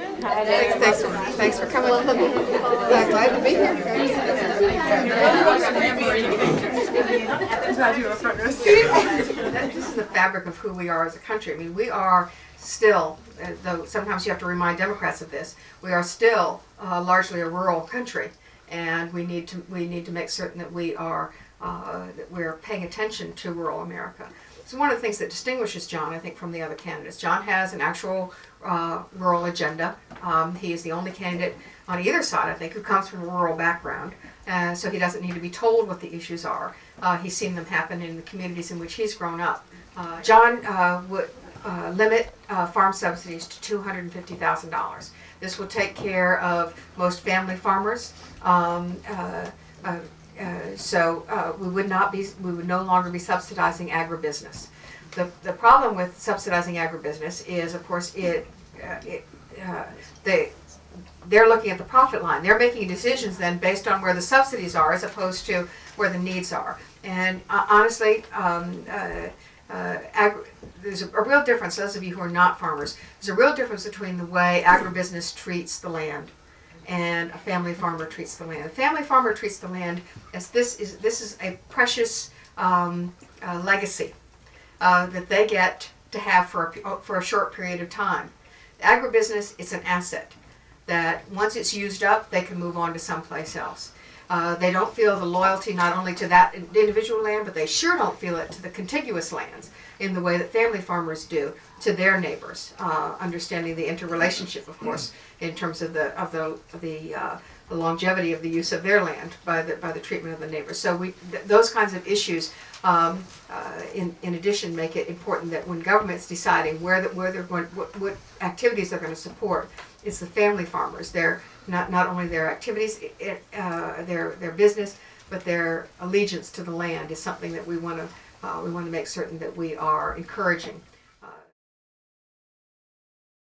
Thanks for coming. Glad to be here. This is the fabric of who we are as a country. I mean, we are still, though sometimes you have to remind Democrats of this, we are still largely a rural country, and we need to make certain that we're paying attention to rural America. So one of the things that distinguishes John, I think, from the other candidates, John has an actual rural agenda. He is the only candidate on either side, I think, who comes from a rural background, so he doesn't need to be told what the issues are. He's seen them happen in the communities in which he's grown up. John would limit farm subsidies to $250,000. This will take care of most family farmers. We would no longer be subsidizing agribusiness. The problem with subsidizing agribusiness is, of course, they're looking at the profit line. They're making decisions then based on where the subsidies are as opposed to where the needs are. And honestly, there's a real difference, those of you who are not farmers, there's a real difference between the way agribusiness treats the land and a family farmer treats the land. A family farmer treats the land as this is a precious legacy that they get to have for a short period of time. Agribusiness, it's an asset that once it's used up, they can move on to someplace else. They don't feel the loyalty not only to that individual land, but they sure don't feel it to the contiguous lands in the way that family farmers do to their neighbors, understanding the interrelationship, of course, in terms of the longevity of the use of their land by the treatment of the neighbors. So those kinds of issues, in addition, make it important that when government's deciding where they're going, what activities they're going to support, it's the family farmers. They're not only their activities, their business, but their allegiance to the land is something that we want to make certain that we are encouraging.